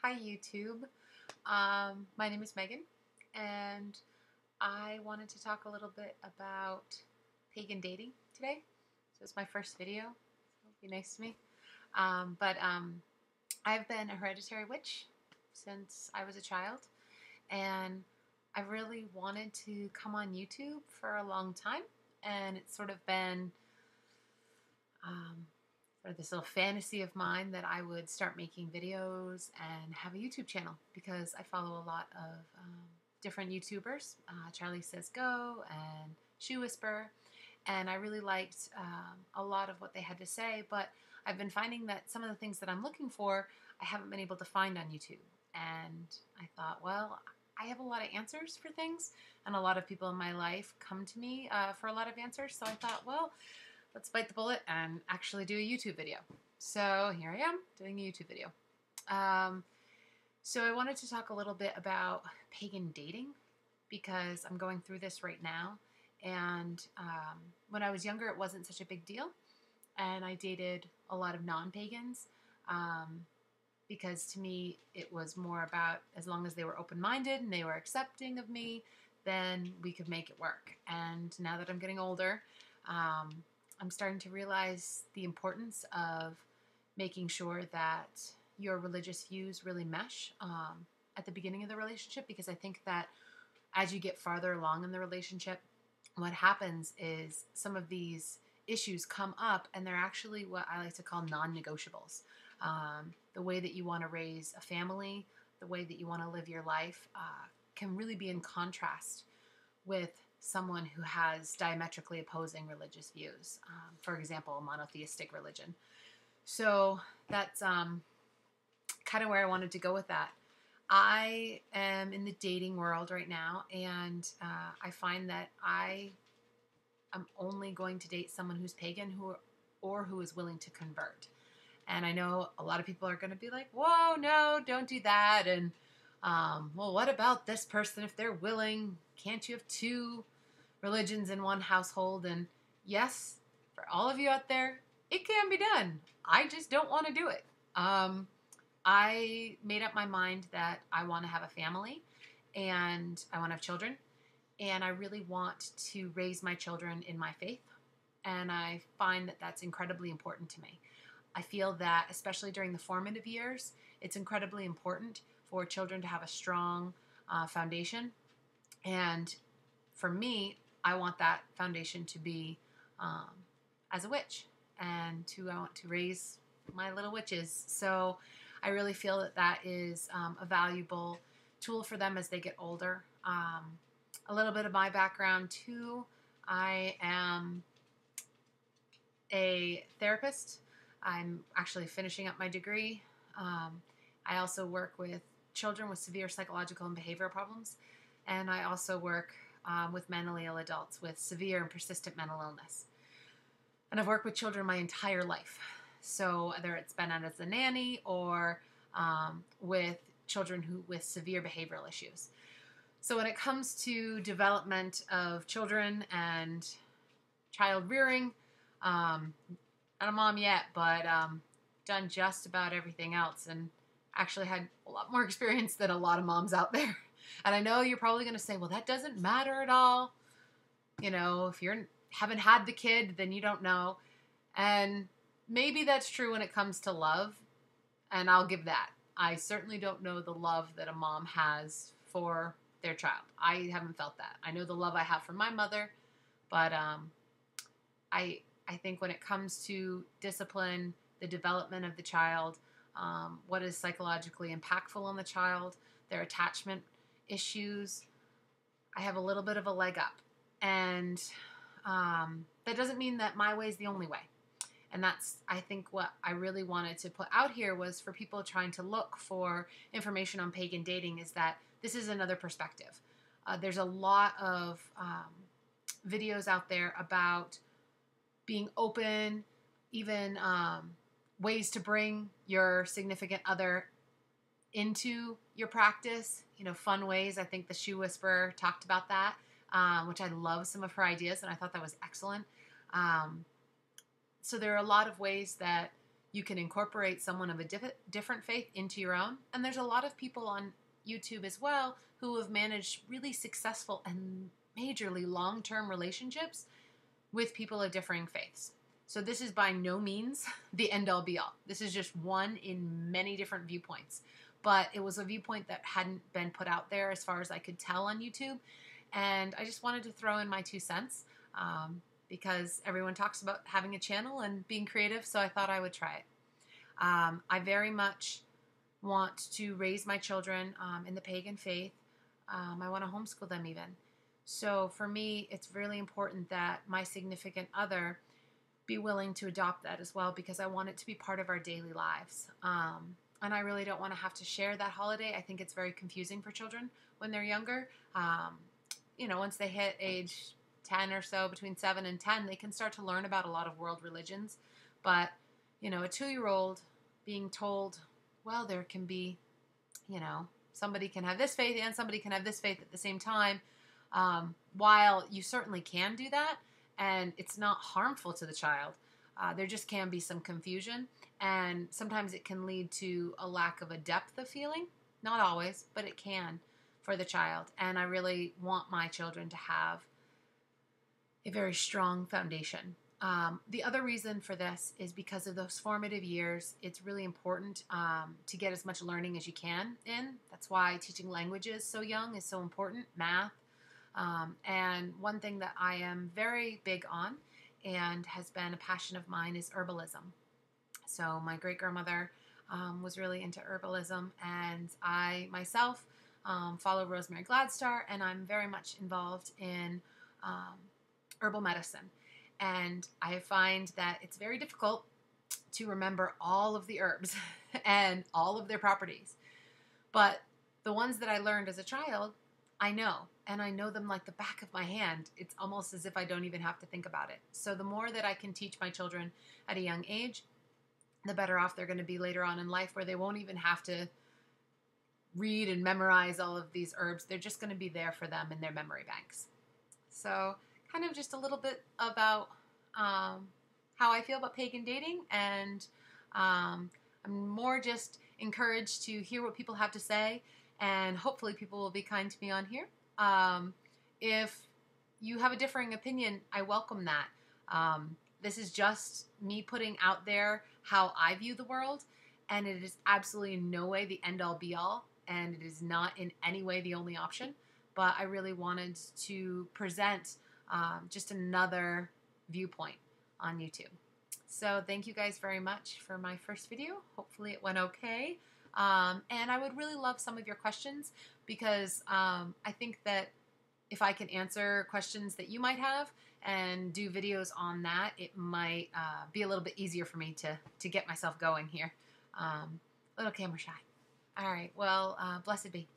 Hi YouTube. My name is Megan, and I wanted to talk a little bit about pagan dating today. So it's my first video, so it'll be nice to me. I've been a hereditary witch since I was a child, and I really wanted to come on YouTube for a long time, and it's sort of been or this little fantasy of mine that I would start making videos and have a YouTube channel because I follow a lot of different YouTubers, Charlie Says Go and Shoe Whisper, and I really liked a lot of what they had to say, but I've been finding that some of the things that I'm looking for I haven't been able to find on YouTube, and I thought, well, I have a lot of answers for things, and a lot of people in my life come to me for a lot of answers, so I thought, well, let's bite the bullet and actually do a YouTube video. So here I am doing a YouTube video. So I wanted to talk a little bit about pagan dating because I'm going through this right now. And when I was younger, it wasn't such a big deal. And I dated a lot of non-pagans because to me, it was more about as long as they were open-minded and they were accepting of me, then we could make it work. And now that I'm getting older, I'm starting to realize the importance of making sure that your religious views really mesh at the beginning of the relationship, because I think that as you get farther along in the relationship, what happens is some of these issues come up and they're actually what I like to call non-negotiables. The way that you want to raise a family, the way that you want to live your life can really be in contrast with someone who has diametrically opposing religious views. For example, a monotheistic religion. So that's kind of where I wanted to go with that. I am in the dating world right now, and I find that I am only going to date someone who's pagan or who is willing to convert. And I know a lot of people are going to be like, whoa, no, don't do that. And well, what about this person if they're willing? Can't you have two religions in one household? And yes, for all of you out there, it can be done. I just don't want to do it. I made up my mind that I want to have a family and I want to have children, and I really want to raise my children in my faith, and I find that that's incredibly important to me. I feel that especially during the formative years, it's incredibly important for children to have a strong foundation, and for me, I want that foundation to be as a witch, and I want to raise my little witches. So I really feel that that is a valuable tool for them as they get older. A little bit of my background too. I am a therapist. I'm actually finishing up my degree. I also work with children with severe psychological and behavioral problems, and I also work with mentally ill adults with severe and persistent mental illness. And I've worked with children my entire life. So whether it's been as a nanny or with children with severe behavioral issues. So when it comes to development of children and child rearing, not a mom yet, but done just about everything else, and actually had a lot more experience than a lot of moms out there. And I know you're probably going to say, well, that doesn't matter at all. You know, if you haven't had the kid, then you don't know. And maybe that's true when it comes to love, and I'll give that. I certainly don't know the love that a mom has for their child. I haven't felt that. I know the love I have for my mother, but I think when it comes to discipline, the development of the child, what is psychologically impactful on the child, their attachment issues, I have a little bit of a leg up. And that doesn't mean that my way is the only way. And that's, I think, what I really wanted to put out here was for people trying to look for information on pagan dating, is that this is another perspective. There's a lot of videos out there about being open, even ways to bring your significant other into your practice, you know, fun ways. I think the Shoe Whisperer talked about that, which I love some of her ideas, and I thought that was excellent. So there are a lot of ways that You can incorporate someone of a different faith into your own. And there's a lot of people on YouTube as well who have managed really successful and majorly long-term relationships with people of differing faiths. So this is by no means the end-all be-all. This is just one in many different viewpoints. But it was a viewpoint that hadn't been put out there as far as I could tell on YouTube. And I just wanted to throw in my 2 cents because everyone talks about having a channel and being creative, so I thought I would try it. I very much want to raise my children in the pagan faith. I want to homeschool them even. So for me, it's really important that my significant other be willing to adopt that as well, because I want it to be part of our daily lives. And I really don't want to have to share that holiday. I think it's very confusing for children when they're younger. You know, once they hit age 10 or so, between 7 and 10, they can start to learn about a lot of world religions. But, you know, a 2-year-old being told, well, there can be, you know, somebody can have this faith and somebody can have this faith at the same time. While you certainly can do that, and it's not harmful to the child, there just can be some confusion, and sometimes it can lead to a lack of a depth of feeling. Not always, but it can for the child. And I really want my children to have a very strong foundation. The other reason for this is because of those formative years. It's really important to get as much learning as you can in. That's why teaching languages so young is so important, math. And one thing that I am very big on and has been a passion of mine is herbalism. So my great-grandmother was really into herbalism, and I myself follow Rosemary Gladstar, and I'm very much involved in herbal medicine. And I find that it's very difficult to remember all of the herbs and all of their properties. But the ones that I learned as a child, I know, and I know them like the back of my hand. It's almost as if I don't even have to think about it. So the more that I can teach my children at a young age, the better off they're going to be later on in life, where they won't even have to read and memorize all of these herbs. They're just going to be there for them in their memory banks. So kind of just a little bit about how I feel about pagan dating, and I'm more just encouraged to hear what people have to say, and hopefully people will be kind to me on here. If you have a differing opinion, I welcome that. This is just me putting out there how I view the world, and it is absolutely in no way the end-all be-all, and it is not in any way the only option. But I really wanted to present just another viewpoint on YouTube. So thank you guys very much for my first video. Hopefully it went okay. And I would really love some of your questions, because I think that if I can answer questions that you might have and do videos on that, it might be a little bit easier for me to get myself going here. A little camera shy. All right, well, blessed be.